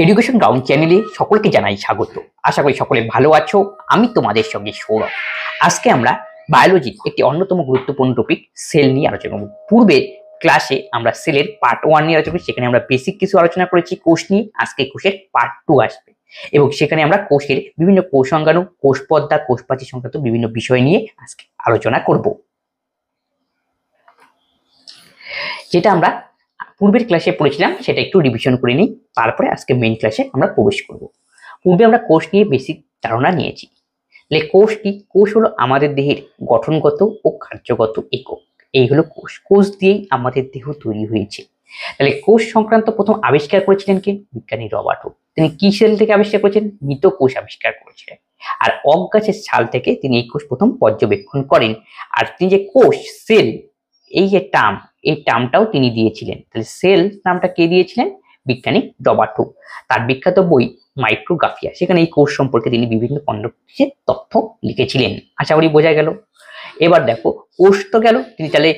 Education ground চ্যানেলে সকলকে জানাই স্বাগত। আশা করি সকলে ভালো আছো। আমি তোমাদের সঙ্গে সৌরভ। আজকে আমরা বায়োলজির একটি অন্যতম গুরুত্বপূর্ণ টপিক সেল নিয়ে আলোচনা করব। পূর্বে ক্লাসে আমরা সেলের পার্ট 1 নিয়ে আলোচনা করি, সেখানে আমরা বেসিক কিছু আলোচনা করেছি কোষ নিয়ে। আজকে কোষের পার্ট 2 আসবে এবং সেখানে আমরা কোষের বিভিন্ন কোষ অঙ্গাণু, কোষ পর্দা, কোষ প্রাচীর সংক্রান্ত বিভিন্ন বিষয় নিয়ে আজকে আলোচনা করব। যেটা আমরা পূর্বের ক্লাসে পড়েছিলাম সেটা একটু রিভিশন করে নিই, তারপরে আজকে মেইন ক্লাসে আমরা প্রবেশ করব। পূর্বে আমরা কোষ নিয়ে বেসিক ধারণা নিয়েছি। তাহলে কোষ কি? কোষ হলো আমাদের দেহের গঠনগত ও কার্যগত একক। এই হলো কোষ। কোষ দিয়েই আমাদের দেহ তৈরি হয়েছে। তাহলে কোষ সংক্রান্ত প্রথম আবিষ্কার করেছিলেন কে? বিজ্ঞানী রবার্ট হুক। তিনি কি সেল থেকে আবিষ্কার করেছেন? মৃত কোষ আবিষ্কার করেছিলেন। আর ওক গাছের ছাল থেকে তিনি এই কোষ প্রথম পর্যবেক্ষণ করেন। আর তিনি যে কোষ, সেল, এই যে টার্ম, এই টার্মটাও তিনি দিয়েছিলেন। তাহলে সেল নামটা কে দিয়েছিলেন? বিজ্ঞানী রবার্ট হুক। তার বিখ্যাত বই মাইক্রোগ্রাফিয়া, সেখানে এই কোষ সম্পর্কে তিনি বিভিন্ন খণ্ডের তথ্য লিখেছিলেন। আশা করি বোঝা গেল। এবার দেখো, কোষ তো গেল, তিনি তাহলে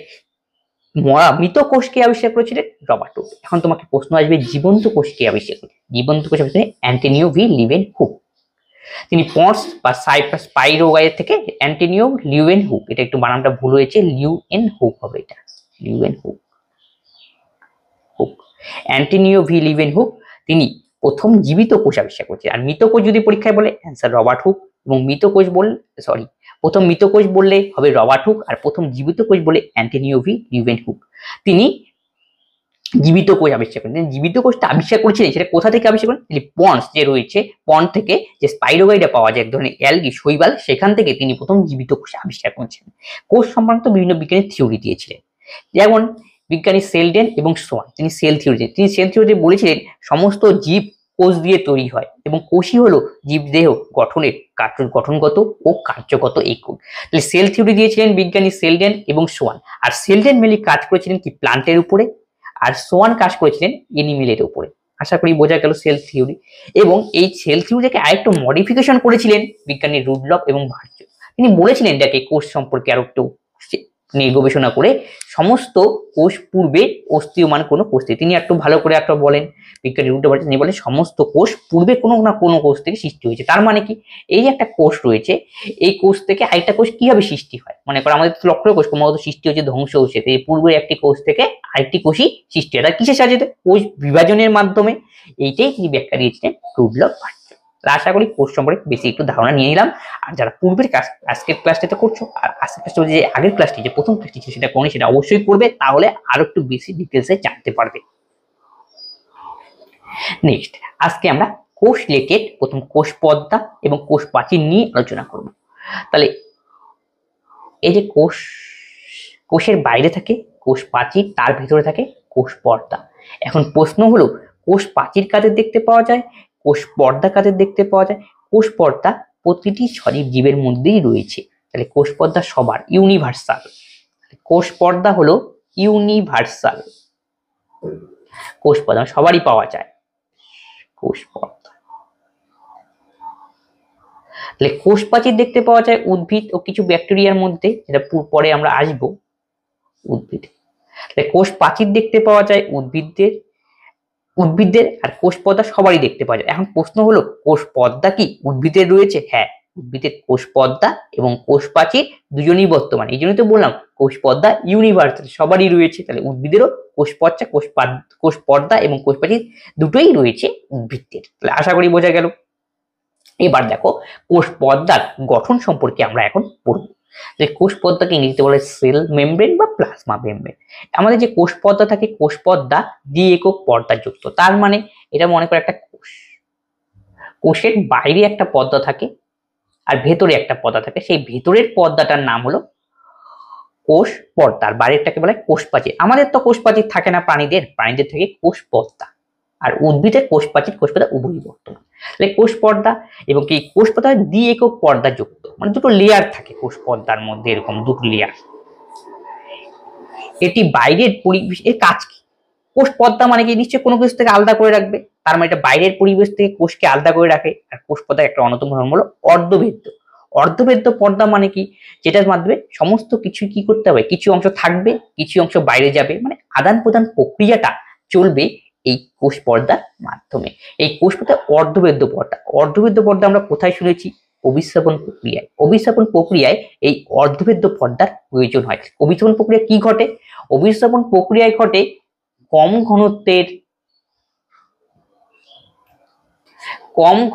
মৃত কোষকে আবিষ্কার করেছিলেন রবার্ট হুক। এখন তোমাকে প্রশ্ন আসবে, জীবন্ত কোষকে আবিষ্কার করেছিলেন? জীবন্ত কোষ আবিষ্কার অ্যান্টনিও ভি লিউয়েন হুক। তিনি পন্স বা স্পাইরোগাইয়ের থেকে অ্যান্টনিও লিউয়েন হুক, এটা একটু বানানটা ভুল হয়েছে, লিউয়েন হুক হবে এটা, Leeuwen hook. Antonio V Leeuwen hook তিনি প্রথম জীবিত কোষ আবিষ্কার করেছেন। আর মৃত কোষ যদি পরীক্ষায় বলে, অ্যান্সার রবার্ট হুক। এবং মৃত কোষ বললে, প্রথম মৃত কোষ বললে হবে রবার্ট হুক, আর প্রথম জীবিত কোষ বলে অ্যান্টনিও ভি লিউয়েন হুক। তিনি জীবিত কোষ আবিষ্কার করেন। জীবিত কোষটা আবিষ্কার করেছিলেন, সেটা কোথা থেকে আবিষ্কার করেন? পন্স যে রয়েছে, পন্ড থেকে যে স্পাইরোগাইডা পাওয়া যায়, এক ধরনের অ্যালগি, শৈবাল, সেখান থেকে তিনি প্রথম জীবিত কোষ আবিষ্কার করেছিলেন। কোষ সংক্রান্ত বিভিন্ন বিজ্ঞানী থিওরি দিয়েছিলেন, যেমন বিজ্ঞানী সেলডেন এবং সোয়ান। তিনি সেল থিওরিতে বলেছিলেন সমস্ত জীব কোষ দিয়ে তৈরি হয় এবং কোষই হলো জীবদেহ গঠনের গঠনগত ও কার্যগত একক। তাহলে সেল থিওরি দিয়েছিলেন বিজ্ঞানী সেলডেন এবং সোয়ান। আর সেলডেন মেনলি কাজ করেছিলেন কি? প্লান্টের উপরে, আর সোয়ান কাজ করেছিলেন এনিমেলের উপরে। আশা করি বোঝা গেল সেল থিওরি। এবং এই সেল থিওরিটাকে আরেকটু মডিফিকেশন করেছিলেন বিজ্ঞানী রুডলফ এবং ভার্চু। তিনি বলেছিলেন এটাকে কোষ সম্পর্কে আরো একটু নিয়ে গবেষণা করে সমস্ত কোষ পূর্বে অস্থিয়মান কোনো কোষ থেকে, তিনি একটু ভালো করে একটা বলেন বিজ্ঞানী রুডলফ, তিনি বলেন সমস্ত কোষ পূর্বে কোনো না কোনো কোষ থেকে সৃষ্টি হয়েছে। তার মানে কি? এই যে একটা কোষ রয়েছে, এই কোষ থেকে আরেকটা কোষ কিভাবে সৃষ্টি হয়? মনে করো আমাদের লক্ষ কোষ ক্রমাগত সৃষ্টি হচ্ছে, ধ্বংস হচ্ছে, এই পূর্বে একটি কোষ থেকে আরেকটি কোষই সৃষ্টি হয়। তার কিসের সাহায্যে? কোষ বিভাজনের মাধ্যমে। এইটাই তিনি ব্যাখ্যা দিয়েছিলেন রুডলফ ভার্চু। আশা করি কোষ সম্পর্কে বেশি একটু ধারণা নিয়ে নিলাম। আর যারা পূর্বের আজকের ক্লাসটাতে করছো, আর আজকের ক্লাসটা যে আগের ক্লাসটি, যে প্রথম ক্লাসটি ছিল, সেটা কোন, সেটা অবশ্যই করবে, তাহলে আরো একটু বেশি ডিটেলসে জানতে পারবে। নেক্সট, আজকে আমরা কোষ রিলেটেড প্রথম কোষ পর্দা এবং কোষ প্রাচীর নিয়ে আলোচনা করব। তাহলে এই যে কোষের বাইরে থাকে কোষ প্রাচীর, তার ভিতরে থাকে কোষ পর্দা। এখন প্রশ্ন হলো, কোষ প্রাচীর কাদের দেখতে পাওয়া যায়, কোষ পর্দা কাদের দেখতে পাওয়া যায়? কোষ পর্দা প্রতিটি সজীব জীবের মধ্যেই রয়েছে। তাহলে কোষ পর্দা সবার, ইউনিভার্সাল। কোষ পর্দা হলো ইউনিভার্সাল। কোষ পর্দা সবারই পাওয়া যায় কোষ পর্দা। তাহলে কোষ প্রাচীর দেখতে পাওয়া যায় উদ্ভিদ ও কিছু ব্যাকটেরিয়ার মধ্যে, যেটা পরে আমরা আসবো উদ্ভিদ। তাহলে কোষ প্রাচীর দেখতে পাওয়া যায় উদ্ভিদদের, আর কোষ পর্দা সবারই দেখতে পাওয়া যায়। এখন প্রশ্ন হলো, কোষ পর্দা কি উদ্ভিদের রয়েছে? হ্যাঁ, উদ্ভিদের কোষ পর্দা এবং কোষ প্রাচীর দুজনই বর্তমান। এই জন্যই তো বললাম কোষ পর্দা ইউনিভার্সাল, সবারই রয়েছে। তাহলে উদ্ভিদেরও কোষ পর্দা এবং কোষ প্রাচীর দুটোই রয়েছে উদ্ভিদদের। তাহলে আশা করি বোঝা গেল। এবার দেখো, কোষ পর্দার গঠন সম্পর্কে আমরা এখন পড়ব। যে কোষ পর্দাকে ইংরেজিতে বলে সেল মেমব্রেন বা প্লাজমা মেমব্রেন। আমাদের যে কোষ পর্দা থাকে, কোষ পর্দা দ্বি-একক পর্দা যুক্ত। তার মানে এটা মনে করে একটা কোষ, কোষের বাইরে একটা পর্দা থাকে আর ভেতরে একটা পর্দা থাকে। সেই ভেতরের পর্দাটার নাম হলো কোষ পর্দা, আর বাইরেরটাকে বলে কোষ প্রাচীর। আমাদের তো কোষ প্রাচীর থাকে না, প্রাণীদের থেকে কোষ পর্দা। আর উদ্ভিদের কোষ প্রাচীর কোষ পর্দা উভয়ই বর্তমান। তাহলে কোষ পর্দা এবং কি কোষ পর্দা দ্বি-একক পর্দা যুক্ত, মানে দুটো লেয়ার থাকে কোষ পর্দার মধ্যে, এরকম দুটো লেয়ার। এটি বাইরের পরিবেশ, এর কাজ কি? কোষ পর্দা মানে কি? নিশ্চয়ই কোনো কিছু থেকে আলাদা করে রাখবে। তার মানে এটা বাইরের পরিবেশ থেকে কোষকে আলাদা করে রাখে। আর কোষ পর্দার একটা অন্যতম ধর্ম হলো অর্ধভেদ্য। অর্ধভেদ্য পর্দা মানে কি? যেটার মাধ্যমে সমস্ত কিছু কি করতে হবে, কিছু অংশ থাকবে, কিছু অংশ বাইরে যাবে, মানে আদান প্রদান প্রক্রিয়াটা চলবে এই কোষ পর্দার মাধ্যমে। এই কোষ পর্দা অর্ধবেদ্য পর্দা আমরা কোথায় শুনেছি? অভিস্রাবণ প্রক্রিয়ায়। অভিস্রাবণ প্রক্রিয়ায় এই অর্ধবেদ্য পর্দার প্রয়োজন হয়। অভিস্রাবণ প্রক্রিয়া কি ঘটে? অভিস্রাবণ প্রক্রিয়ায় ঘটে কম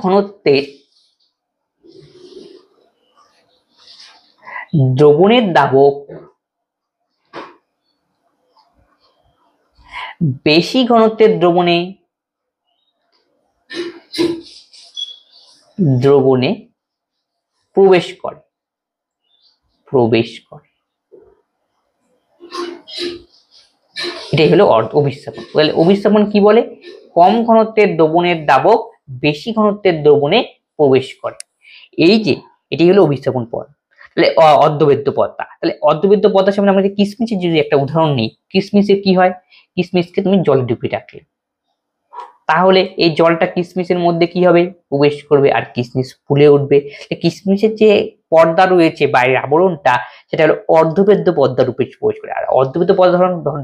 ঘনত্বের দ্রবণের দাবক বেশি ঘনত্বের দ্রবণে প্রবেশ করে। এটাই হলো অভিস্রাবণ। অভিস্রাবণ কি বলে? কম ঘনত্বের দ্রবণের দাবক বেশি ঘনত্বের দ্রবণে প্রবেশ করে। এই যে এটি হলো অভিস্রাবণ পদ। তাহলে অর্ধবেদ্য পর্দা। তাহলে অর্ধবেদ্য পর্দার সামনে আমাদের কিশমিশের যদি একটা উদাহরণ নিই, কিশমিশের কি হয়? কিশমিশকে তুমি জলে ডুবিয়ে রাখলে, তাহলে এই জলটা কিশমিশের মধ্যে কি হবে? প্রবেশ করবে আর কিশমিশ ফুলে উঠবে। কিশমিশের যে পর্দা রয়েছে, বাইরের আবরণটা, সেটা হলো অর্ধবেদ্য পর্দা রূপে প্রবেশ করে। আর অর্ধবেদ্য পর্দা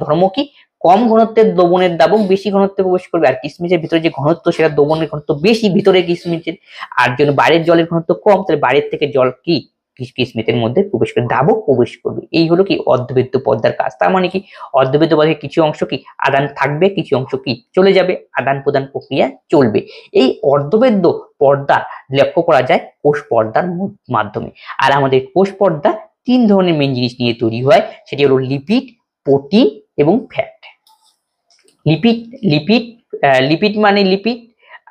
ধর্ম কি? কম ঘনত্বের দ্রবণের দাবক বেশি ঘনত্বে প্রবেশ করবে। আর কিশমিশের ভিতরে যে ঘনত্ব, সেটা দ্রবণের ঘনত্ব বেশি ভিতরে কিশমিশের, আর জন্য বাইরের জলের ঘনত্ব কম, তাহলে বাইরের থেকে জল কি কিশমিশের মধ্যে প্রবেশ করে, দাবক প্রবেশ করবে। এই হলো কি অর্ধবেদ্য পর্দার কাজ। তার মানে কি অর্ধবেদ্য পর্দার কিছু অংশ কি আদান থাকবে, কিছু অংশ কি চলে যাবে, আদান প্রদান প্রক্রিয়া চলবে। এই অর্ধবেদ্য পর্দা লক্ষ্য করা যায় কোষ পর্দার মাধ্যমে। আর আমাদের কোষ পর্দা 3 ধরনের মেন জিনিস নিয়ে তৈরি হয়, সেটি হলো লিপিড, প্রোটিন এবং ফ্যাট। লিপিড মানে লিপিড,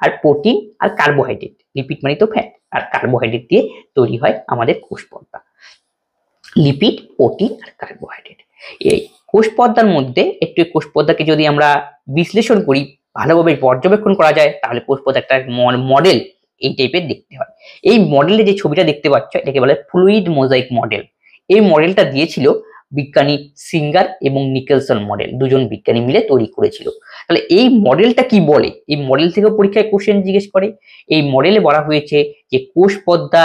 আর প্রোটিন আর কার্বোহাইড্রেট। লিপিড মানে তো ফ্যাট, আর কার্বোহাইড্রেট দিয়ে তৈরি হয় আমাদের কোষ পর্দা। লিপিড, প্রোটিন আর কার্বোহাইড্রেট। এই কোষ পর্দার মধ্যে একটু কোষ পর্দাকে যদি আমরা বিশ্লেষণ করি, ভালোভাবে পর্যবেক্ষণ করা যায়, তাহলে কোষ পর্দা একটা মডেল এই টাইপের দেখতে হয়। এই মডেলে যে ছবিটা দেখতে পাচ্ছ, এটাকে বলে ফ্লুইড মোজাইক মডেল। এই মডেলটা দিয়েছিল বিজ্ঞানী সিঙ্গার এবং নিকেলসন মডেল, দুজন বিজ্ঞানী মিলে তৈরি করেছিল। তাহলে এই মডেলটা কি বলে? এই মডেল থেকে পরীক্ষায় কোশ্চেন জিজ্ঞেস করে। এই মডেলে বলা হয়েছে যে কোষ পর্দা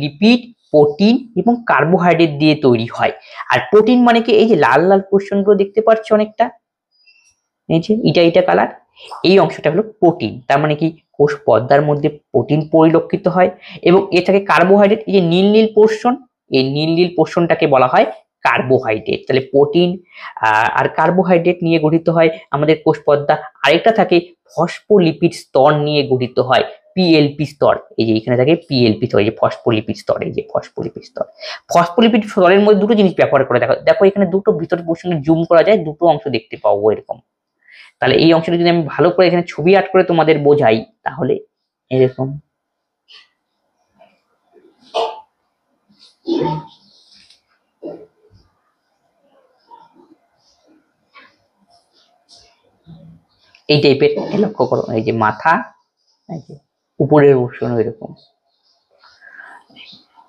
লিপিড, প্রোটিন এবং কার্বোহাইড্রেট দিয়ে তৈরি হয়। আর প্রোটিন মানে কি? এই যে লাল লাল কোশ্চেনগুলো দেখতে পাচ্ছ অনেকটা, এই যে এটা কালার, এই অংশটা হলো প্রোটিন। তার মানে কি কোষ পর্দার মধ্যে প্রোটিন পরিলক্ষিত হয়। এবং এ থাকে কার্বোহাইড্রেট, এই যে নীল নীল পোর্শন, এই নীল নীল পোর্শনটাকে বলা হয় কার্বোহাইড্রেট। তাহলে প্রোটিন আর কার্বোহাইড্রেট নিয়ে গঠিত হয় আমাদের কোষ পর্দা। আরেকটা থাকে ফসফোলিপিড স্তর নিয়ে গঠিত হয়, পিএলপি স্তর। এই যে এখানে থাকে পিএলপি স্তর, এই যে ফসফোলিপিড স্তর, এই যে ফসফোলিপিড স্তর। ফসফোলিপিড স্তরের মধ্যে দুটো জিনিস ব্যবহার করে দেখো এখানে দুটো ভিতরের পোর্শনে জুম করা যায়, দুটো অংশ দেখতে পাবো এরকম। তাহলে এই অংশটা যদি আমি ভালো করে এখানে ছবি আর্ট করে তোমাদের বোঝাই, তাহলে এরকম এই টাইপের লক্ষ্য করো। এই যে মাথা, এই যে উপরের পোর্শন এরকম।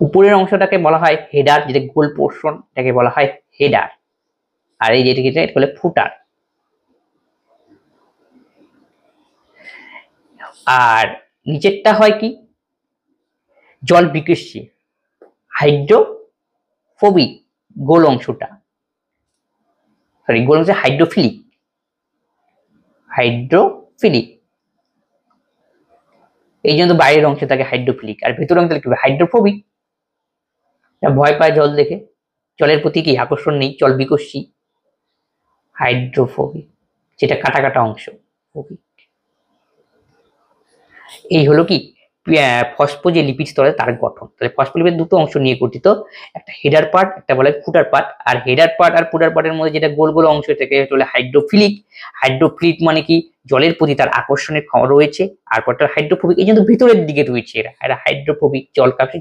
উপরের অংশটাকে বলা হয় হেডার, যেটা গোল পোর্শন, এটাকে বলা হয় হেডার। আর এই যেটাকে এটা বলে ফুটার। আর নিচেরটা হয় কি? জল বিকৃষ্টি, হাইড্রোফোবিক গোল অংশটা, সরি গোল অংশ হাইড্রোফিলিক। এই জন্য বাইরের অংশ থাকে হাইড্রোফিলিক, আর ভেতরের অংশ কি হাইড্রোফোবিক, ভয় পায় জল দেখে, জলের প্রতি কি আকর্ষণ নেই, জল বিকর্ষী। হাইড্রোফোবিক যেটা কাটা কাটা অংশ, এই হলো কি ফসফো যে লিপিড স্তরে তার গঠন। তাহলে ফসফোলিপিড দুটো অংশ নিয়ে গঠিত, একটা হেডার পার্ট, একটা বলে ফুটার পার্ট। আর হেডার পার্ট আর ফুটার পার্টের মধ্যে যেটা গোল গোল অংশ, এটাকে হলো হাইড্রোফিলিক। হাইড্রোফিলিক মানে কি জলের প্রতি তার আকর্ষণের ক্ষমতা রয়েছে। আর পরটা হাইড্রোফোবিক, এই জন্য ভিতরের দিকে রয়েছে এরা হাইড্রোফোবিক, জল কাছে।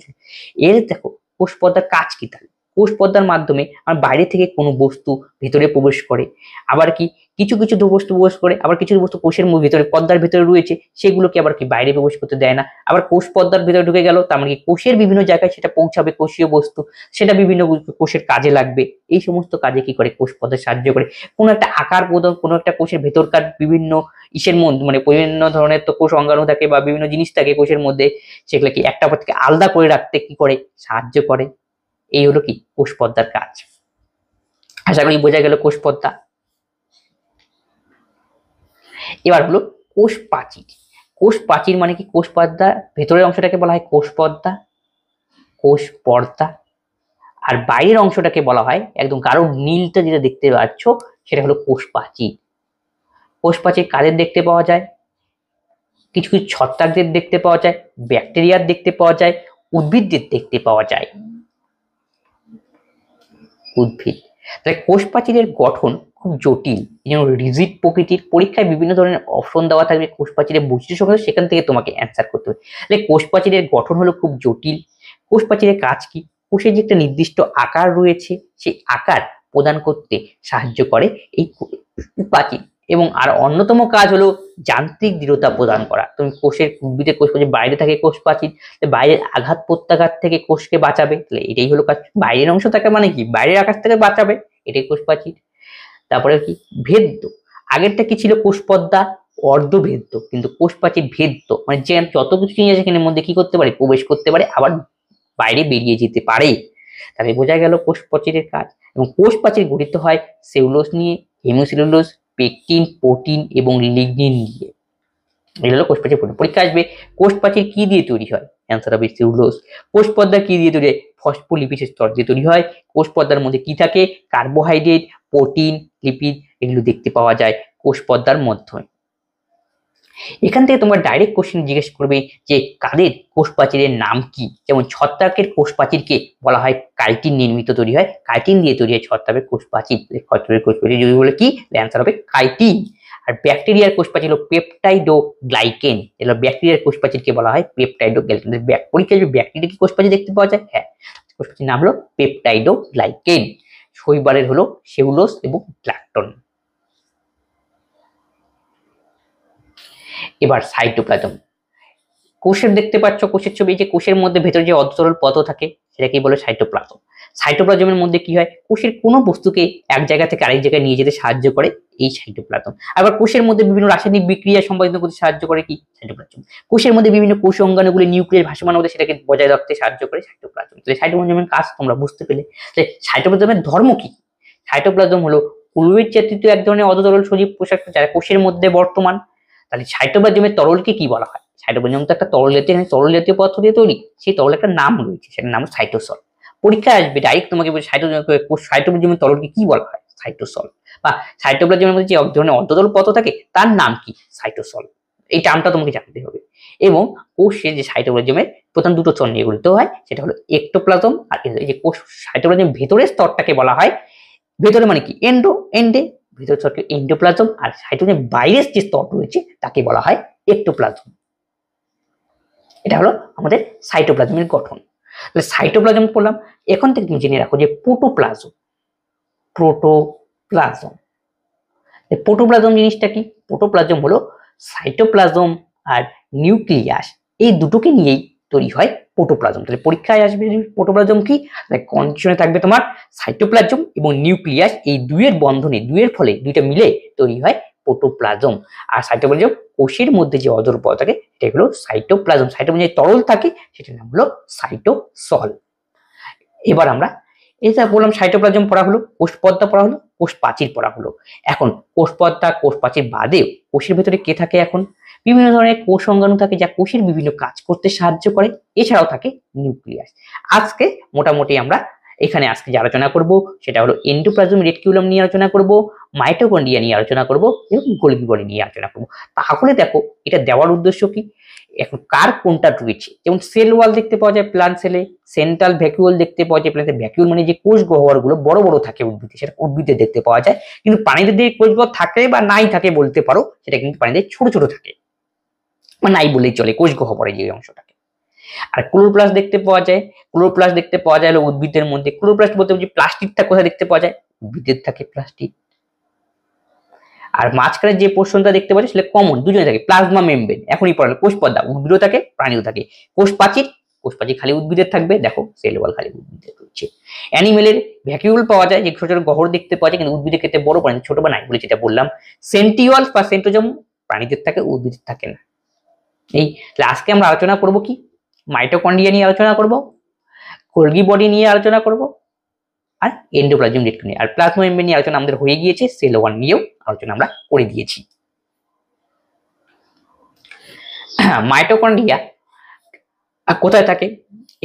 এর দেখো কোষ পর্দার কাজ কি? তাহলে কোষ পর্দার মাধ্যমে আমার বাইরে থেকে কোনো বস্তু ভিতরে প্রবেশ করে, আবার কি কিছু কিছু বস্তু প্রবেশ করে, আবার কিছু বস্তু কোষের ভিতরে পর্দার ভিতরে রয়েছে, সেগুলোকে আবার কি বাইরে প্রবেশ করতে দেয় না। আবার কোষ পর্দার ভিতরে ঢুকে গেল, তার মানে কি কোষের বিভিন্ন জায়গায় সেটা পৌঁছাবে, কোষীয় বস্তু, সেটা বিভিন্ন কোষের কাজে লাগবে। এই সমস্ত কাজে কি করে? কোষ পর্দা সাহায্য করে। কোনো একটা আকার প্রদান, কোনো একটা কোষের ভেতরকার বিভিন্ন ইসের মধ্যে, মানে বিভিন্ন ধরনের তো কোষ অঙ্গাণু থাকে বা বিভিন্ন জিনিস থাকে কোষের মধ্যে, সেগুলো কি একটা থেকে আলাদা করে রাখতে কি করে? সাহায্য করে। এই হলো কি কোষ পর্দার কাজ। আশা করি বোঝা গেল কোষ পর্দা। এবার হলো কোষ প্রাচীর। কোষ প্রাচীর মানে কি? কোষ পর্দা ভেতরের অংশটাকে বলা হয় কোষ পর্দা, কোষ পর্দা, আর বাইরের অংশটাকে বলা হয় একদম গাঢ় নীলটা যেটা দেখতে পাচ্ছ সেটা হলো কোষ প্রাচীর। কোষ প্রাচীর কাদের দেখতে পাওয়া যায়? কিছু কিছু ছত্রাকদের দেখতে পাওয়া যায়, ব্যাকটেরিয়ার দেখতে পাওয়া যায়, উদ্ভিদদের দেখতে পাওয়া যায়। উদ্ভিদ। তাহলে কোষ প্রাচীরের গঠন খুব জটিল, যেমন রিজিড প্রকৃতির। পরীক্ষায় বিভিন্ন ধরনের অপশন দেওয়া থাকবে কোষ প্রাচীরের বৈশিষ্ট্য সংক্রান্ত, সেখান থেকে তোমাকে অ্যান্সার করতে হবে। তাহলে কোষ প্রাচীরের গঠন হলো খুব জটিল। কোষ প্রাচীরের কাজ কি? কোষের যে একটা নির্দিষ্ট আকার রয়েছে সেই আকার প্রদান করতে সাহায্য করে এই প্রাচীর, এবং আর অন্যতম কাজ হলো যান্ত্রিক দৃঢ়তা প্রদান করা। তুমি কোষের উদ্ভিদের কোষ প্রাচীর বাইরে থাকে কোষ প্রাচীর, বাইরের আঘাত প্রত্যাঘাত থেকে কোষকে বাঁচাবে, তাহলে এটাই হলো কাজ। বাইরের অংশ থাকে মানে কি? বাইরের আকাশ থেকে বাঁচাবে, এটাই কোষ প্রাচীর। তারপরে কি? ভেদ্য। আগেরটা কি ছিল? কোষ পর্দা অর্ধভেদ্য, কিন্তু কোষ প্রাচীর ভেদ্য, মানে যে যত কিছু নিয়ে আছে সেখানের মধ্যে কি করতে পারে? প্রবেশ করতে পারে, আবার বাইরে বেরিয়ে যেতে পারে। তাহলে বোঝা গেল কোষ প্রাচীরের কাজ। এবং কোষ প্রাচীর গঠিত হয় সেলুলোজ নিয়ে, হেমিসেলুলোজ, পেকটিন, প্রোটিন এবং লিগনিন দিয়ে। এটা হলো কোষ প্রাচীর। পরীক্ষা আসবে কোষ প্রাচীর কি দিয়ে তৈরি হয়? অ্যান্সার হবে সেলুলোজ। কোষ পর্দা কি দিয়ে তৈরি হয়? ফসফোলিপিডের স্তর দিয়ে তৈরি হয়। কোষ পর্দার মধ্যে কি থাকে? কার্বোহাইড্রেট, প্রোটিন, লিপিড, এগুলো দেখতে পাওয়া যায় কোষ পর্দার মধ্যে। এখান থেকে তোমরা ডাইরেক্ট কোশ্চেন জিজ্ঞেস করবে যে কাদের কোষ প্রাচীরের নাম কি? যেমন ছত্রাকের কোষ প্রাচীরকে বলা হয় কাইটিন নির্মিত তৈরি হয়, কাইটিন দিয়ে তৈরি হয় ছত্রাকের কোষ প্রাচীর। ছত্রাকের কোষ প্রাচীর যদি বলে কি, অ্যান্সার হবে কাইটিন। আর ব্যাকটেরিয়ার কোষ প্রাচীর হলো পেপটাইডোগ্লাইকেন। এগুলো ব্যাকটেরিয়ার কোষ প্রাচীরকে বলা হয় পেপটাইডোগ্লাইকেন। পরীক্ষায় যে ব্যাকটেরিয়া কি কোষ প্রাচীর দেখতে পাওয়া যায়? হ্যাঁ, কোষ প্রাচীর নাম হলো পেপটাইডোগ্লাইকেন। শৈবালের হলো সেলুলোজ এবং গ্লাকটন। এবার সাইটোপ্লাজম। কোষের দেখতে পাচ্ছ, কোষের ছবি, যে কোষের মধ্যে ভেতরে যে অর্ধতরল পদার্থ থাকে সেটাকে বলে সাইটোপ্লাজম। সাইটোপ্লাজমের মধ্যে কি হয়? কোষের কোনো বস্তুকে এক জায়গা থেকে আরেক জায়গায় নিয়ে যেতে সাহায্য করে এই সাইটোপ্লাজম। আবার কোষের মধ্যে বিভিন্ন রাসায়নিক বিক্রিয়া সম্পাদিত করতে সাহায্য করে কি? সাইটোপ্লাজম। কোষের মধ্যে বিভিন্ন কোষ অঙ্গাণুগুলি নিউক্লিয়াস ভাসমান মধ্যে সেটাকে বজায় রাখতে সাহায্য করে সাইটোপ্লাজম। তাহলে সাইটোপ্লাজমের কাজ তোমরা বুঝতে পেলে। তাহলে সাইটোপ্লাজমের ধর্ম কি? সাইটোপ্লাজম হলো ফ্লুইড জাতীয় এক ধরনের অধতরল সজীব পোশাক যারা কোষের মধ্যে বর্তমান। তাহলে সাইটোপ্লাজমের তরলকে কি বলা হয়? সাইটোপ্লাজম তো একটা তরল জাতীয়, তরল জাতীয় পদার্থ দিয়ে তৈরি, সেই তরল একটা নাম রয়েছে, সেটার নাম সাইটোসল। পরীক্ষায় আসবে ডাইরেক্ট তোমাকে বলবে সাইটোপ্লাজমের তরলকে কি বলা হয়? সাইটোসল। বা সাইটোপ্লাজমের মধ্যে যে এক ধরনের অর্ধতরল পদার্থ থাকে তার নাম কি? সাইটোসল। এই টার্মটা তোমাকে জানতে হবে। এবং কোষে যে সাইটোপ্লাজমের প্রধান দুটো স্তর নিয়ে গঠিত হয়, সেটা হলো এক্টোপ্লাজম আর এই যে কোষ সাইটোপ্লাজমের ভেতরের স্তরটাকে বলা হয়, ভেতরে মানে কি? এন্ডে ভেতরের স্তরকে এন্ডোপ্লাজম, আর সাইটোপ্লাজমের বাইরের যে স্তর রয়েছে তাকে বলা হয় এক্টোপ্লাজম। এটা হলো আমাদের সাইটোপ্লাজমের গঠন। তাহলে সাইটোপ্লাজম পড়লাম। এখন থেকে তুমি জেনে রাখো যে প্রোটোপ্লাজম। প্রোটোপ্লাজম প্রোটোপ্লাজম জিনিসটা কি? প্রোটোপ্লাজম হলো সাইটোপ্লাজম আর নিউক্লিয়াস, এই দুটোকে নিয়েই তৈরি হয় প্রোটোপ্লাজম। তাহলে পরীক্ষায় আসবে প্রোটোপ্লাজম কি? কন্ডিশনে থাকবে তোমার সাইটোপ্লাজম এবং নিউক্লিয়াস, এই দুইয়ের বন্ধনে, দুইয়ের ফলে, দুইটা মিলে তৈরি হয় প্রোটোপ্লাজম। আর সাইটোপ্লাজম কোষের মধ্যে যে অদর পদ থাকে সেটা হলো সাইটোপ্লাজম। সাইটোপ্লাজম যে তরল থাকে সেটার নাম হলো সাইটোসল। এবার আমরা এটা বললাম সাইটোপ্লাজম পড়া হলো, কোষ পর্দা পড়া হলো, কোষ প্রাচীর পড়া হলো। এখন কোষ পর্দা, কোষ প্রাচীর বাদেও কোষের ভেতরে কে থাকে? এখন বিভিন্ন ধরনের কোষ অঙ্গাণু থাকে যা কোষের বিভিন্ন কাজ করতে সাহায্য করে। এছাড়াও থাকে নিউক্লিয়াস। আজকে মোটামুটি আমরা এখানে আজকে যে আলোচনা করব সেটা হলো এন্ডোপ্লাজম রেটিকুলাম নিয়ে আলোচনা করব, মাইটোকন্ড্রিয়া নিয়ে আলোচনা করব এবং গোলগি বডি নিয়ে আলোচনা করব। তাহলে দেখো এটা দেওয়ার উদ্দেশ্য কি? এখন কার কোনটা রয়েছে, যেমন সেল ওয়াল দেখতে পাওয়া যায় প্লান্ট সেলে, সেন্ট্রাল ভ্যাকুয়াল দেখতে পাওয়া যায় প্লান্টে। ভ্যাকুয়াল মানে যে কোষ গহ্বরগুলো বড় বড় থাকে উদ্ভিদে, সেটা উদ্ভিদে দেখতে পাওয়া যায়। কিন্তু প্রাণীদের দিকে কোষ গহ্বর থাকে বা নাই থাকে বলতে পারো, সেটা কিন্তু প্রাণীদের ছোট ছোট থাকে, বা নাই বলেই চলে কোষ গহ্বরের যে অংশটাকে। আর ক্লোরোপ্লাস্ট দেখতে পাওয়া যায়। ক্লোরোপ্লাস্ট দেখতে পাওয়া যায় হলো উদ্ভিদের মধ্যে। ক্লোরোপ্লাস্ট বলতে যে প্লাস্টিকটা কোথায় দেখতে পাওয়া যায়? উদ্ভিদের থাকে প্লাস্টিক। আর মাঝখানে যে পোর্শনটা দেখতে পাচ্ছি সেটা কমন, দুজনে থাকে, প্লাজমা মেমব্রেন। এখনই পড়ালো কোষ পর্দা, উদ্ভিদও থাকে প্রাণীও থাকে। কোষ প্রাচীর, কোষ প্রাচীর খালি উদ্ভিদের থাকবে, দেখো সেল ওয়াল খালি উদ্ভিদের রয়েছে। অ্যানিমেলের ভ্যাকিউল পাওয়া যায়, যে ছোট ছোট গহ্বর দেখতে পাওয়া যায়, কিন্তু উদ্ভিদের ক্ষেত্রে বড় প্রাণী ছোট বা নাই বলে যেটা বললাম। সেন্টিওয়াল বা সেন্ট্রোজোম প্রাণীদের থাকে, উদ্ভিদের থাকে না। এই আজকে আমরা আলোচনা করব কি? মাইটোকন্ড্রিয়া নিয়ে আলোচনা করব, গোলগি বডি নিয়ে আলোচনা করব, আর এন্ডোপ্লাজম রেটিকুলাম নিয়ে। আর প্লাজমা মেমব্রেন নিয়ে আলোচনা আমাদের হয়ে গিয়েছে, সেল ওয়াল নিয়েও আলোচনা আমরা করে দিয়েছি। মাইটোকন্ড্রিয়া কোথায় থাকে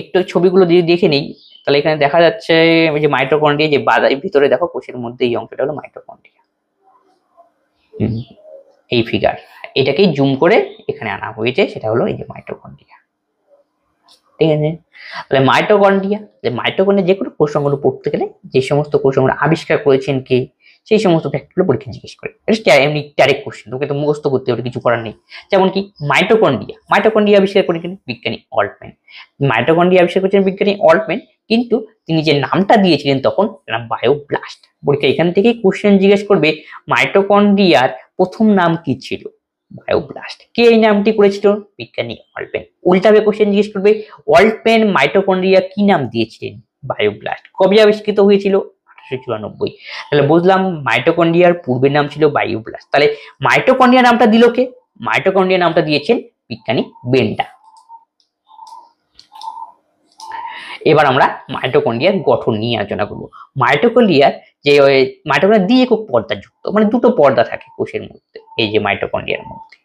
একটু ছবিগুলো যদি দেখে নেই, তাহলে এখানে দেখা যাচ্ছে যে মাইটোকন্ড্রিয়া যে ভিতরে দেখো কোষের মধ্যে এই অংশটা হলো মাইটোকন্ড্রিয়া। এই ফিগার এটাকেই জুম করে এখানে আনা হয়েছে, সেটা হলো এই যে মাইটোকন্ড্রিয়া। ঠিক আছে, তাহলে মাইটোকন্ড্রিয়া যে কোনো কোষ সংগ্রহ পড়তে গেলে যে সমস্ত কোষ সংগ্রহ আবিষ্কার করেছেন কে, সেই সমস্ত ফ্যাক্টগুলো পরীক্ষা জিজ্ঞেস করে। এটা এমনি ডাইরেক্ট কোশ্চেন, তোকে তো মুখস্থ করতে হবে, কিছু করার নেই। যেমন কি মাইটোকন্ড্রিয়া আবিষ্কার করেছেন বিজ্ঞানী অল্টম্যান। মাইটোকন্ড্রিয়া আবিষ্কার করেছেন বিজ্ঞানী অল্টম্যান, কিন্তু তিনি যে নামটা দিয়েছিলেন তখন নাম বায়োব্লাস্ট। পরীক্ষা এখান থেকে কোশ্চেন জিজ্ঞেস করবে মাইটোকন্ড্রিয়ার প্রথম নাম কি ছিল, বায়োব্লাস্ট। কে এই নামটি করেছিল, বিজ্ঞানী অল্টম্যান। উল্টাবে কোশ্চেন জিজ্ঞেস করবে অল্টম্যান মাইটোকন্ড্রিয়া কি নাম দিয়েছিলেন, বায়োব্লাস্ট। কবে আবিষ্কৃত হয়েছিল, 1894। তাহলে বুঝলাম মাইটোকন্ড্রিয়ার পূর্বের নাম ছিল বায়োব্লাস্ট। তাহলে মাইটোকন্ড্রিয়া নামটা দিল কে, মাইটোকন্ড্রিয়া নামটা দিয়েছেন বিজ্ঞানী বেন্ডা। এবার আমরা মাইটোকন্ড্রিয়ার গঠন নিয়ে আলোচনা করব। মাইটোকন্ড্রিয়ার দ্বি একক পর্দা যুক্ত, মানে দুটো পর্দা থাকে কোষের মধ্যে। এই যে মাইটোকন্ড্রিয়ার মধ্যে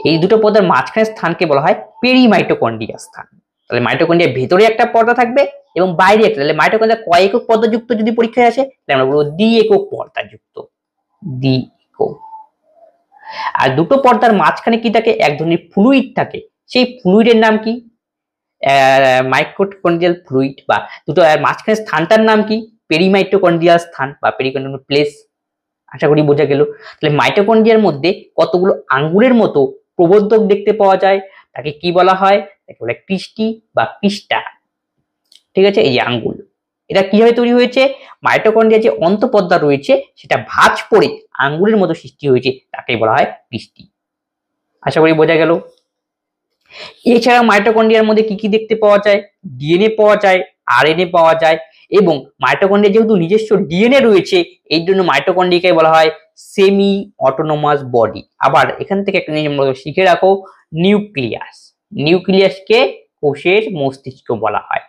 এই দুটো পর্দার মাঝখানের স্থানকে বলা হয় পেরিমাইটোকন্ড্রিয়া স্থান। তাহলে মাইটোকন্ড্রিয়ার ভেতরে একটা পর্দা থাকবে এবং বাইরে একটা। তাহলে মাইটোকন্ড্রিয়া কয় একক পর্দা যুক্ত যদি পরীক্ষায় আসে, তাহলে আমরা বলবো দ্বি একক পর্দা যুক্ত, দ্বি একক। আর দুটো পর্দার মাঝখানে কি থাকে, এক ধরনের ফ্লুইড থাকে। সেই ফ্লুইডের নাম কি, মাইটোকন্ড্রিয়াল ফ্লুইড। বা দুটো মাঝখানে স্থানটার নাম কি, পেরিমাইটোকন্ড্রিয়াল স্থান বা পেরিকন্ড্রিয়াল প্লেস। আশা করি বোঝা গেল। তাহলে মাইটোকন্ড্রিয়ার মধ্যে কতগুলো আঙ্গুলের মতো প্রবর্ধক দেখতে পাওয়া যায়, তাকে কি বলা হয়, তাকে বলে ক্রিস্টি বা ক্রিস্টা। ঠিক আছে, এই যে আঙ্গুল, এটা কিভাবে তৈরি হয়েছে, মাইটোকন্ড্রিয়া যে অন্তঃপর্দা রয়েছে সেটা ভাঁজ পড়ে আঙ্গুলের মতো সৃষ্টি হয়েছে, তাকে বলা হয় ক্রিস্টি। আশা করি বোঝা গেল। এছাড়া মাইটোকন্ড্রিয়ার মধ্যে কি কি দেখতে পাওয়া যায়, ডিএনএ পাওয়া যায়, আরএনএ পাওয়া যায়। এবং মাইটোকন্ড্রিয়া যেহেতু নিজস্ব ডিএনএ রয়েছে, এই জন্য মাইটোকন্ড্রিয়াকে বলা হয় সেমি অটোনোমাস বডি। আবার এখান থেকে একটা জিনিস আমরা শিখে রাখো, নিউক্লিয়াসকে কোষের মস্তিষ্ক বলা হয়।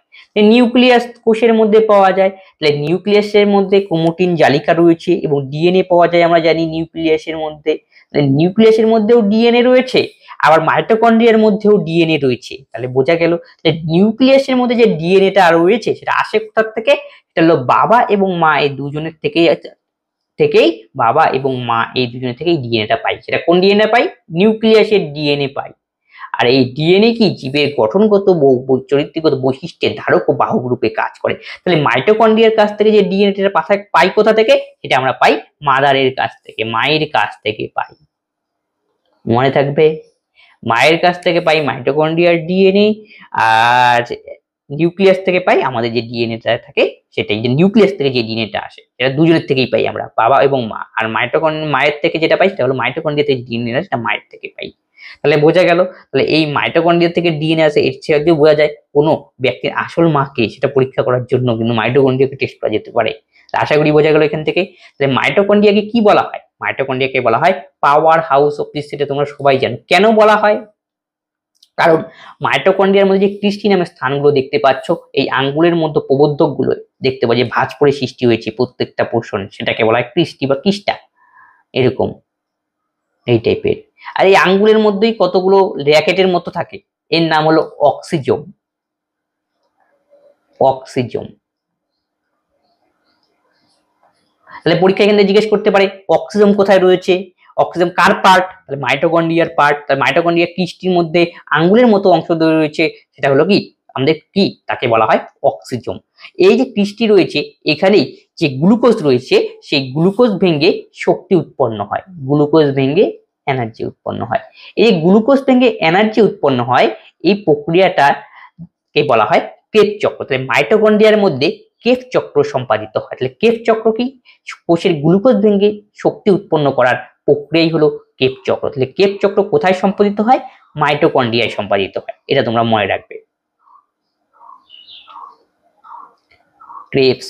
নিউক্লিয়াস কোষের মধ্যে পাওয়া যায়, তাহলে নিউক্লিয়াসের মধ্যে ক্রোমাটিন জালিকা রয়েছে এবং ডিএনএ পাওয়া যায় আমরা জানি নিউক্লিয়াসের মধ্যে। নিউক্লিয়াসের মধ্যেও ডিএনএ রয়েছে, আবার মাইটোকন্ড্রিয়ার মধ্যেও ডিএনএ রয়েছে। তাহলে বোঝা গেল যে নিউক্লিয়াসের মধ্যে যে ডিএনএটা রয়েছে সেটা আসে কোথা থেকে, এটা হলো বাবা এবং মা এই দুজনের থেকেই বাবা এবং মা এই দুজনের থেকেই ডিএনএটা পাই। সেটা কোন ডিএনএ পাই, নিউক্লিয়াসের ডিএনএ পাই। আর এই ডিএনএ কি জীবের গঠনগত চরিত্রগত বৈশিষ্ট্যের ধারক ও বাহক রূপে কাজ করে। তাহলে মাইটোকন্ড্রিয়ার কাছ থেকে যে ডিএনএটা পাই কোথা থেকে, সেটা আমরা পাই মাদারের কাছ থেকে, মায়ের কাছ থেকে পাই। মনে থাকবে, মায়ের কাছ থেকে পাই মাইটোকন্ড্রিয়ার ডিএনএ, আর নিউক্লিয়াস থেকে পাই আমাদের যে ডিএনএটা থাকে সেটাই। যে নিউক্লিয়াস থেকে যে ডিএনএটা আসে সেটা দুজনের থেকেই পাই আমরা, বাবা এবং মা। আর মায়ের থেকে যেটা পাই সেটা হলো মাইটোকন্ড্রিয়া থেকে ডিএনএ সেটা মায়ের থেকে পাই। তাহলে বোঝা গেল। তাহলে এই মাইটোকন্ড্রিয়া থেকে ডিএনএ আসে, এর সাহায্যে বোঝা যায় কোনো ব্যক্তির আসল মাকে সেটা পরীক্ষা করার জন্য কিন্তু মাইটোকন্ড্রিয়াকে টেস্ট করা যেতে পারে। আশা করি বোঝা গেল এখান থেকে। তাহলে মাইটোকন্ড্রিয়াকে কি বলা হয়, মাইটোকন্ড্রিয়াকে বলা হয় পাওয়ার হাউস অফ দিস। সেটা তোমরা সবাই জানো। কেন বলা হয়, কারণ মাইটোকন্ড্রিয়ার মধ্যে যে ক্রিস্টি নামের স্থানগুলো দেখতে পাচ্ছ, এই আঙ্গুলের মধ্যে প্রবর্ধক গুলো দেখতে পাচ্ছ যে ভাঁজ পড়ে সৃষ্টি হয়েছে প্রত্যেকটা পোর্শন, সেটাকে বলা হয় ক্রিস্টি বা কিস্টা, এরকম এই টাইপের। আর এই আঙ্গুলের মধ্যেই কতগুলো র্যাকেটের মতো থাকে, এর নাম হলো অক্সিজোম। তাহলে পরীক্ষা কেন্দ্রে জিজ্ঞেস করতে পারে অক্সিজোম কোথায় রয়েছে, অক্সিজোম কার পার্ট, তাহলে মাইটোকন্ড্রিয়ার পার্ট। তাহলে মাইটোকন্ড্রিয়া ক্রিস্টির মধ্যে আঙ্গুলের মতো অংশ রয়েছে, সেটা হলো কি আমাদের কি, তাকে বলা হয় অক্সিজোম। এই যে ক্রিস্টি রয়েছে, এখানেই যে গ্লুকোজ রয়েছে সেই গ্লুকোজ ভেঙে শক্তি উৎপন্ন হয়, গ্লুকোজ ভেঙে এনার্জি উৎপন্ন হয়। এই গ্লুকোজ ভেঙে এনার্জি উৎপন্ন হয়, এই প্রক্রিয়াটা কে বলা হয় ক্রেবস চক্র। তাহলে মাইটোকন্ড্রিয়ার মধ্যে ক্রেবস চক্র সম্পাদিত হয়। তাহলে ক্রেবস চক্র কি, কোষের গ্লুকোজ ভেঙে শক্তি উৎপন্ন করার প্রক্রিয়াই হলো ক্রেবস চক্র। তাহলে ক্রেবস চক্র কোথায় সম্পাদিত হয়, মাইটোকন্ড্রিয়ায় সম্পাদিত হয়। এটা তোমরা মনে রাখবে, ক্রেবস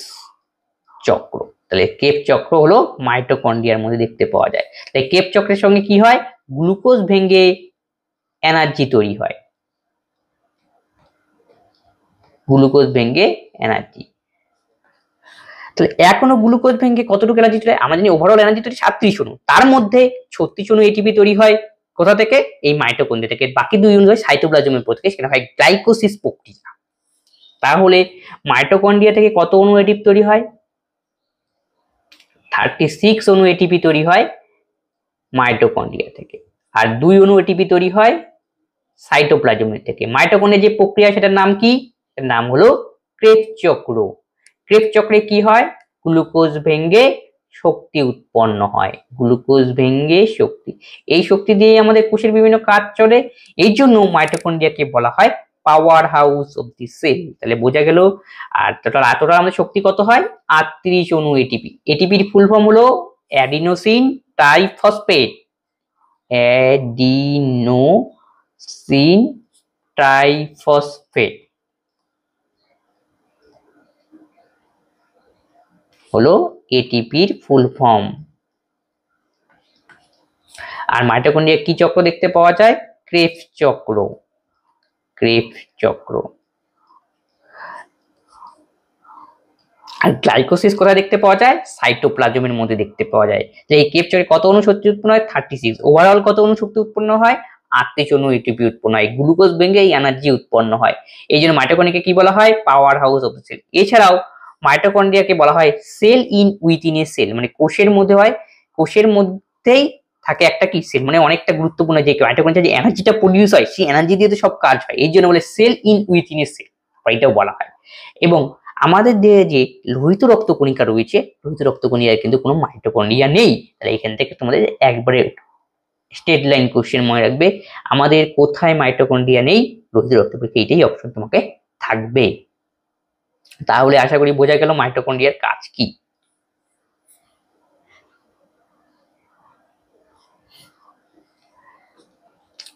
চক্র। তাহলে ক্রেবস চক্র হলো মাইটোকন্ড্রিয়ার মধ্যে দেখতে পাওয়া যায়। তাহলে ক্রেবস চক্রের সঙ্গে কি হয়, গ্লুকোজ ভেঙে এনার্জি তৈরি হয়, গ্লুকোজ ভেঙে এনার্জি। তাহলে এখনো গ্লুকোজ ভেঙে কতটুকু এনার্জি তৈরি হয়, আমরা জানি ওভারঅল এনার্জি তৈরি 37 অণু, তার মধ্যে 36 অণু এটিপি তৈরি হয় কোথা থেকে? এই মাইটোকন্ড্রিয়া থেকে। বাকি দুই অণু হয় সাইটোপ্লাজমের উপর থেকে, সেটা হয় গ্লাইকোসিস প্রক্রিয়া। তাহলে মাইটোকন্ড্রিয়া থেকে কত অণু এটিপি তৈরি হয়? 36 অণু এটিপি তৈরি হয় মাইটোকন্ড্রিয়া থেকে, আর 2 অণু এটিপি তৈরি হয় সাইটোপ্লাজমের থেকে। মাইটোকন্ড্রিয়া যে প্রক্রিয়া সেটার নাম কি? এর নাম হলো ক্রেবস চক্র। ক্রেবস চক্রে কি হয়? গ্লুকোজ ভেঙে শক্তি উৎপন্ন হয়, গ্লুকোজ ভেঙে শক্তি। এই শক্তি দিয়ে আমাদের কোষের বিভিন্ন কাজ চলে, এই জন্য মাইটোকন্ড্রিয়াকে বলা হয় power house of the cell. তাহলে বোঝা গেল। আর টোটাল আমাদের শক্তি কত হয়? 38 অণু এটিপি। এটিপির ফুল ফর্ম হলো অ্যাডিনোসিন ট্রাইফসফেট। অ্যাডিনোসিন ট্রাইফসফেট হলো এটিপির ফুল ফর্ম। আর মাইটোকন্ড্রিয়া কি চক্র দেখতে পাওয়া যায়? ক্রেবস চক্র। ক্রেবস চক্র। আর গ্লাইকোসিস কোথায় দেখতে পাওয়া যায়? সাইটোপ্লাজমের মধ্যে দেখতে পাওয়া যায়। যে এই ক্রেবস চক্রে কত অণু শক্তি উৎপন্ন হয়? 36। ওভারঅল কত অণু শক্তি উৎপন্ন হয়? 38 অণু এটিপি উৎপন্ন হয়। গ্লুকোজ ভেঙে এই এনার্জি উৎপন্ন হয়। এই জন্য মাইটোকন্ড্রিয়াকে কি বলা হয়? Power house of the cell. এছাড়াও মাইটোকন্ড্রিয়াকে বলা হয় cell in within a cell, মানে কোষের মধ্যে হয়, কোষের মধ্যেই থাকে একটা কি সেল, মানে অনেকটা গুরুত্বপূর্ণ। যে মাইটোকন্ড্রিয়া যে এনার্জিটা প্রডিউস হয়, সেই এনার্জি দিয়ে তো সব কাজ হয়, এই জন্য বলে cell in within a cell, এটাও বলা হয়। এবং আমাদের দেহে যে লোহিত রক্তকণিকা রয়েছে, লোহিত রক্তকণিকায় কিন্তু কোনো মাইটোকন্ড্রিয়া নেই। তাহলে এখান থেকে তোমাদের একবারে স্টেট লাইন কোশ্চেন মনে রাখবে, আমাদের কোথায় মাইটোকন্ড্রিয়া নেই? লোহিত রক্তকণিকা। এইটাই অপশন তোমাকে থাকবে। তাহলে আশা করি বোঝা গেল মাইটোকন্ড্রিয়ার কাজ কি।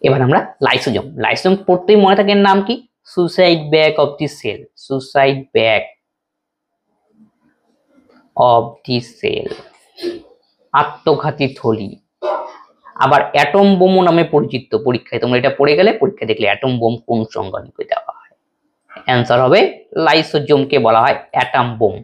এবার আমরা লাইসোজোম। লাইসোজোম পড়তেই মনে থাকে নাম কি? Suicide bag of the cell. Suicide bag of the cell, আত্মঘাতী থলি। আবার অ্যাটম বোমও নামে পরিচিত। পরীক্ষায় তোমরা এটা পড়ে গেলে, পরীক্ষা দেখলে অ্যাটম বোম কোন সংজ্ঞাকে দেওয়া হয়? অ্যান্সার হবে লাইসোজোমকে বলা হয় অ্যাটম বোম।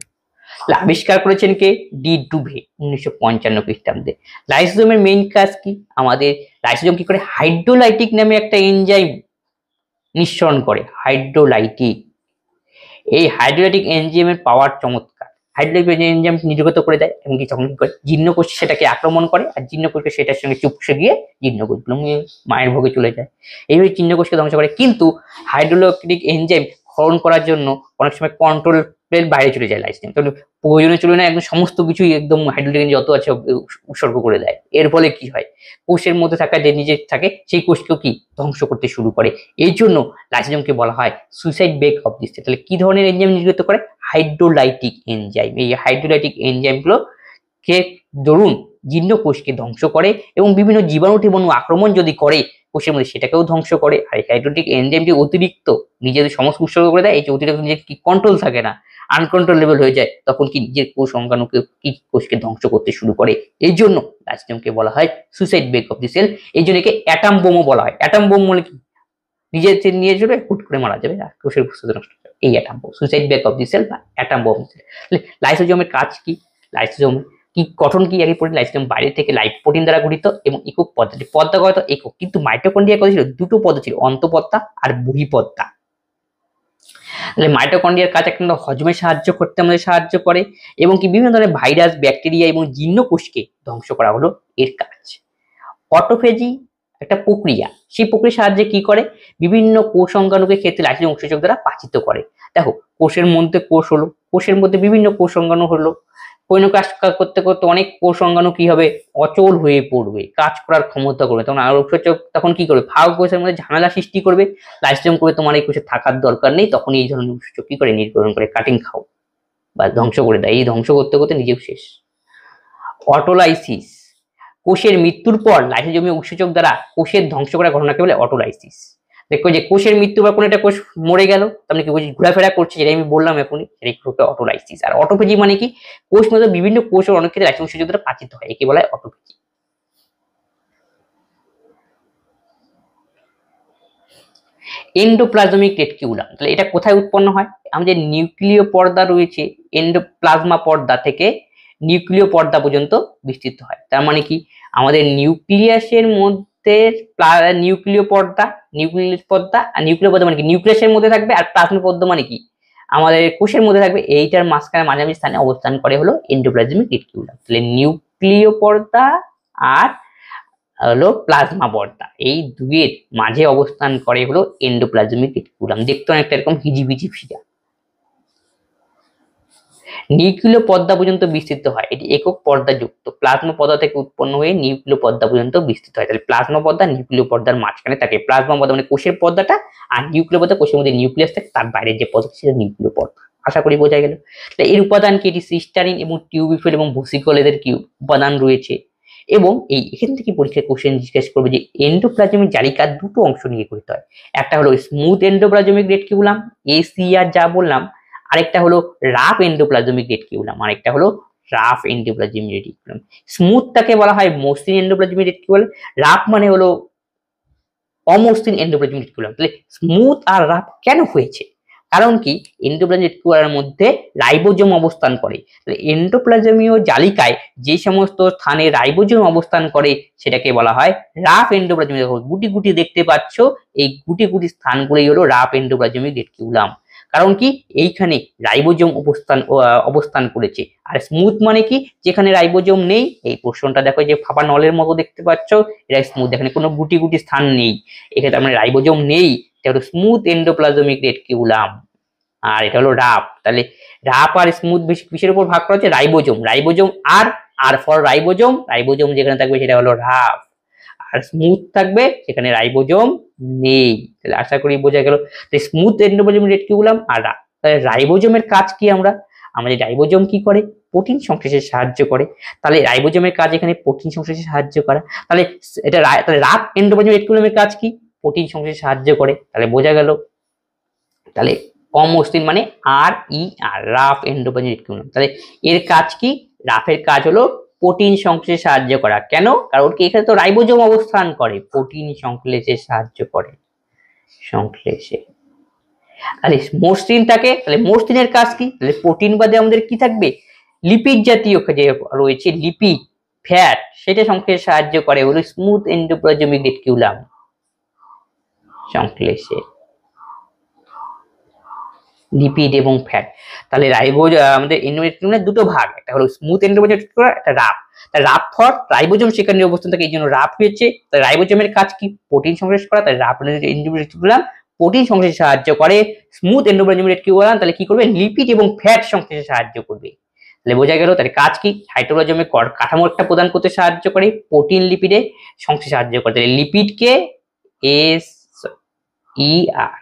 আবিষ্কার করেছেন কে? ডি ডুভে 1955 খ্রিস্টাব্দে। লাইসোজোমের মেইন কাজ কি? আমাদের লাইসোজোম কি করে? হাইড্রোলাইটিক নামে একটা এনজাইম নিঃসরণ করে, হাইড্রোলাইটিক। এই হাইড্রোলাইটিক এনজাইমের পাওয়ার চমৎকার। হাইড্রোলাইটিক এনজাইম নির্গত করে দেয়, এমনকি যখন কি করে জীর্ণকোষ সেটাকে আক্রমণ করে, আর জীর্ণকোষকে সেটার সঙ্গে চুপসে গিয়ে জীর্ণকোষগুলো মায়ের ভোগে চলে যায়। এইভাবে জীর্ণকোষকে ধ্বংস করে। কিন্তু হাইড্রোলাইটিক এনজাইম ক্ষরণ করার জন্য অনেক সময় কন্ট্রোলের বাইরে চলে যায় লাইসোজোম। তাহলে প্রয়োজনে চলে না, একদম সমস্ত কিছুই একদম হাইড্রোলাইটিক যত আছে উৎসর্গ করে দেয়। এর ফলে কি হয়? কোষের মধ্যে থাকা যে নিজে থাকে সেই কোষকেও কি ধ্বংস করতে শুরু করে। এই জন্য লাইসোজোমকে বলা হয় suicide bag of the cell. তাহলে কি ধরনের এনজাইম নির্গত করে? Hydrolytic enzyme. এই হাইড্রোলাইটিক এনজাইমগুলো কে দরুন জীর্ণকোষকে ধ্বংস করে, এবং বিভিন্ন জীবাণু টিবাণু আক্রমণ যদি করে কোষের মধ্যে, সেটাকেও ধ্বংস করে। আর হাইড্রোলাইটিক এনজাইমটি অতিরিক্ত নিজেদের সমস্ত উৎসর্গ করে দেয়। এই যে অতিরিক্ত নিজের কি কন্ট্রোল থাকে না, আনকন্ট্রোলেবল হয়ে যায়, তখন কি নিজের কোষ অঙ্গাণুকে কি কোষকে ধ্বংস করতে শুরু করে। এই জন্য লাইসোজোমকে বলা হয় suicide bag of the cell. এই জন্য একে অ্যাটম বোমও বলা হয়। অ্যাটম বোম বলে কি? নিজে নিয়ে যাবে, হুট করে মারা যাবে, আর কোষের প্রস্তুতি নষ্ট হবে। এই atom bomb, suicide bag of the cell বা অ্যাটম বোম। লাইসোজোমের কাজ কি? লাইসোজোম কি গঠন কি? আগে পড়ি। লাইসোজোম বাইরে থেকে লাইপ প্রোটিন দ্বারা গঠিত এবং একক পর্দা। পর্দাগত একক। কিন্তু মাইটোকন্ড্রিয়া কথা ছিল দুটো পর্দা ছিল, অন্তঃপর্দা আর বহিঃপর্দা। তাহলে মাইটোকন্ড্রিয়ার কাজ একটা হজমে সাহায্য করতে আমাদের সাহায্য করে, এবং কি বিভিন্ন ধরনের ভাইরাস, ব্যাকটেরিয়া এবং জীর্ণকোষকে ধ্বংস করা হলো এর কাজ। অটোফেজি একটা প্রক্রিয়া, সেই প্রক্রিয়ার সাহায্যে কি করে? বিভিন্ন কোষ অঙ্গাণুকে ক্ষেত্রে লাইসোজোম উৎসেচক দ্বারা পাচিত করে। দেখো, কোষের মধ্যে কোষ হলো, কোষের মধ্যে বিভিন্ন কোষ অঙ্গাণু হলো, কোনো কাজ করতে করতে অনেক কোষ অঙ্গাণু কি হবে? অচল হয়ে পড়বে, কাজ করার ক্ষমতা করবে। তখন আর উৎসেচক তখন কি করবে? ফাঁক কোষের মধ্যে ঝামেলা সৃষ্টি করবে। লাইসোজোম করে তোমার এই কোষে থাকার দরকার নেই, তখন এই ধরনের উৎসেচক কি করে? নির্গমন করে কাটিং খাও বা ধ্বংস করে দেয়। এই ধ্বংস করতে করতে নিজেও শেষ। অটোলাইসিস, কোষের মৃত্যুর পর লাইসোজোমীয় উৎসেচক দ্বারা কোষের ধ্বংস করার ঘটনাকে বলে অটোলাইসিস। দেখো যে কোষের মৃত্যু বা কোনো একটা কোষ মরে গেল, তাহলে কি ঘোরাফেরা করছে, যেটা আমি বললাম এখনই, সেটাই অটোলাইসিস। আর অটোফেজি মানে কি? কোষ মধ্যে বিভিন্ন কোষের অনেক ক্ষেত্রে লাইসোজোম উৎসেচক দ্বারা পাচিত হয়, একে বলা হয় অটোফেজি। এন্ডোপ্লাজমিক রেটিকুলাম, তাহলে এটা কোথায় উৎপন্ন হয়? আমাদের নিউক্লিয় পর্দা রয়েছে, এন্ডোপ্লাজমা পর্দা থেকে নিউক্লিয় পর্দা পর্যন্ত বিস্তৃত হয়। তার মানে কি? আমাদের নিউক্লিয়াসের মধ্যে স্মুথের নিউক্লিয় পর্দা, আর নিউক্লিয় পর্দা মানে কি নিউক্লিয়াসের মধ্যে থাকবে, আর প্লাজমা পর্দা মানে কি আমাদের কোষের মধ্যে থাকবে, এইটার মাঝখানে মাঝামাঝি স্থানে অবস্থান করে হলো এন্ডোপ্লাজমিক রেটিকুলাম। তাহলে নিউক্লিয় পর্দা আর হলো প্লাজমা পর্দা, এই দুইয়ের মাঝে অবস্থান করে হলো এন্ডোপ্লাজমিক রেটিকুলাম। দেখতে অনেকটা এরকম হিজিবিজি ফিরা। নিউক্লিয় পর্দা পর্যন্ত বিস্তৃত হয়, এটি একক পর্দা যুক্ত। প্লাজমা পর্দা থেকে উৎপন্ন হয়ে নিউক্লিয় পর্দা পর্যন্ত বিস্তৃত হয়। তাহলে প্লাজমা পর্দা নিউক্লিয় পর্দার মাঝখানে থাকে। প্লাজমা পর্দা মানে কোষের পর্দাটা, আর নিউক্লিয় পর্দা কোষের মধ্যে নিউক্লিয়াস থাকে, তার বাইরে যে পর্দা সেটা নিউক্লিয় পর্দা। আশা করি বোঝা গেল। এর উপাদান কি? এটি সিস্টারিন এবং টিউবিফিল এবং ভেসিকল এদের কি উপাদান রয়েছে। এবং এখান থেকে পরীক্ষায় কোশ্চেন জিজ্ঞেস করবে যে এন্ডোপ্লাজমিক জালিকার দুটো অংশ নিয়ে গঠিত হয়। একটা হলো স্মুথ এন্ডোপ্লাজমিক রেটিকুলাম, এসিআর যা বললাম, আরেকটা হলো রাফ এন্ডোপ্লাজমিক রেটিকুলাম, আরেকটা হলো রাফ এন্ডোপ্লাজমিক রেটিকুলাম। স্মুথটাকে বলা হয় মসৃণ এন্ডোপ্লাজমিক রেটিকুলাম, রাফ মানে হলো অমসৃণ এন্ডোপ্লাজমিক রেটিকুলাম। তাহলে স্মুথ আর রাফ কেন হয়েছে? কারণ কি এন্ডোপ্লাজমিক রেটিকুলামের মধ্যে রাইবোজোম অবস্থান করে। তাহলে এন্ডোপ্লাজমীয় জালিকায় যে সমস্ত স্থানে রাইবোজোম অবস্থান করে সেটাকে বলা হয় রাফ এন্ডোপ্লাজমিক। গুটি গুটি দেখতে পাচ্ছ, এই গুটি গুটি স্থানগুলোই হলো রাফ এন্ডোপ্লাজমিক রেটিকুলাম। কারণ কি এইখানে রাইবোজোম অবস্থান করেছে। আর স্মুথ মানে কি যেখানে রাইবোজোম নেই। এই পোর্শনটা দেখো যে ফাঁপা নলের মতো দেখতে পাচ্ছ, এটা স্মুথ, এখানে কোনো গুটি গুটি স্থান নেই, এখানে তার মানে রাইবোজোম নেই, এটা হলো স্মুথ এন্ডোপ্লাজমিক রেটিকুলাম। আর এটা হলো রাফ। তাহলে রাফ আর স্মুথ কিসের উপর ভাগ করা হচ্ছে? Ribosome. Ribosome R for ribosome, ribosome যেখানে থাকবে সেটা হলো রাফ, আর স্মুথ থাকবে সেখানে রাইবোজোম নেই। তাহলে আশা করি বোঝা গেল। স্মুথ এন্ডোপ্লাজমিক রেটিকুলাম আর রাফ। তাহলে রাইবোজোমের কাজ কি? আমাদের রাইবোজোম কি করে? প্রোটিন সংশ্লেষে সাহায্য করে। তাহলে রাইবোজোমের কাজ এখানে প্রোটিন সংশ্লেষে সাহায্য করা। তাহলে এটা তাহলে রাফ এন্ডোপ্লাজমিক রেটিকুলামের কাজ কি? প্রোটিন সংশ্লেষে সাহায্য করে। তাহলে বোঝা গেল। তাহলে অমসৃণ মানে রাফ এন্ডোপ্লাজমিক রেটিকুলাম। তাহলে এর কাজ কি? রাফের কাজ হলো প্রোটিন সংশ্লেষে সাহায্য করা। কেন? কারণ কি এখানে তো রাইবোজোম অবস্থান করে, প্রোটিন সংশ্লেষে সাহায্য করে, সংশ্লেষে। তাহলে মসৃণ থাকে, তাহলে মসৃণের কাজ কি? তাহলে প্রোটিন বাদে আমাদের কি থাকবে? লিপিড জাতীয় যে রয়েছে, লিপিড, ফ্যাট, সেটা সংশ্লেষে সাহায্য করে হলো স্মুথ এন্ডোপ্লাজমিক রেটিকুলাম, সংশ্লেষে লিপিড এবং ফ্যাট। তাহলে আমাদের এন্ডোপ্লাজমিক দুটো ভাগ, একটা হলো স্মুথ এন্ডোপ্লাজমিক রেটিকুলাম, একটা রাফ। তাই রাফ ফর রাইবোজোম সেখানে অবস্থান থাকে, এই জন্য রাফ হয়েছে। তাই রাইবোজোমের কাজ কি? প্রোটিন সংশ্লেষ করা। তাই রাফ এন্ডোপ্লাজমিক রেটিকুলাম প্রোটিন সংশ্লেষে সাহায্য করে। স্মুথ এন্ডোপ্লাজমিক রেটিকুলাম তাহলে কি করবে? লিপিড এবং ফ্যাট সংশ্লেষে সাহায্য করবে। তাহলে বোঝা গেল। তাহলে কাজ কি? সাইটোপ্লাজমের কাঠামো একটা প্রদান করতে সাহায্য করে, প্রোটিন লিপিডে সংশ্লেষে সাহায্য করে। তাহলে লিপিডকে SER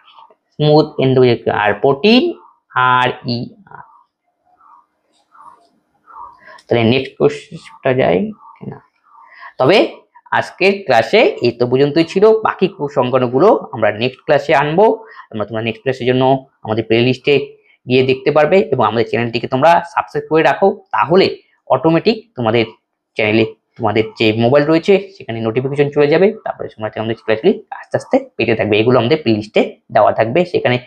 স্মুথ এন্ডোপ্লাজমিক, আর প্রোটিন RER। তাহলে নেক্সট কোশ্চেনটা যাই না, তবে আজকের ক্লাসে এই তো পর্যন্তই ছিল। বাকি সংখ্যাগুলো আমরা নেক্সট ক্লাসে আনবো। তোমরা নেক্সট ক্লাসের জন্য আমাদের প্লেলিস্টে গিয়ে দেখতে পারবে এবং আমাদের চ্যানেলটিকে তোমরা সাবস্ক্রাইব করে রাখো, তাহলে অটোমেটিক তোমাদের চ্যানেলে তোমাদের যে মোবাইল রয়েছে সেখানে নোটিফিকেশন চলে যাবে, তারপরে তোমরা আমাদের ক্লাসগুলি আস্তে আস্তে পেতে থাকবে। এগুলো আমাদের প্লেলিস্টে দেওয়া থাকবে সেখানে।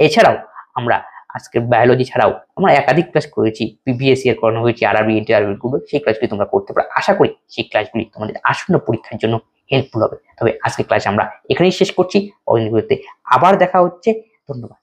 এছাড়াও আমরা আজকে বায়োলজি ছাড়াও আমরা একাধিক ক্লাস করেছি, পিপিএসসি এর করানো হয়েছে, আরআরবি, ইন্টারভিউ গুলো, সেই ক্লাসগুলি তোমরা করতে পারো। আশা করি সেই ক্লাসগুলি তোমাদের আসন্ন পরীক্ষার জন্য হেল্পফুল হবে। তবে আজকে ক্লাস আমরা এখানেই শেষ করছি, পরবর্তী ভিডিওতে আবার দেখা হচ্ছে। ধন্যবাদ।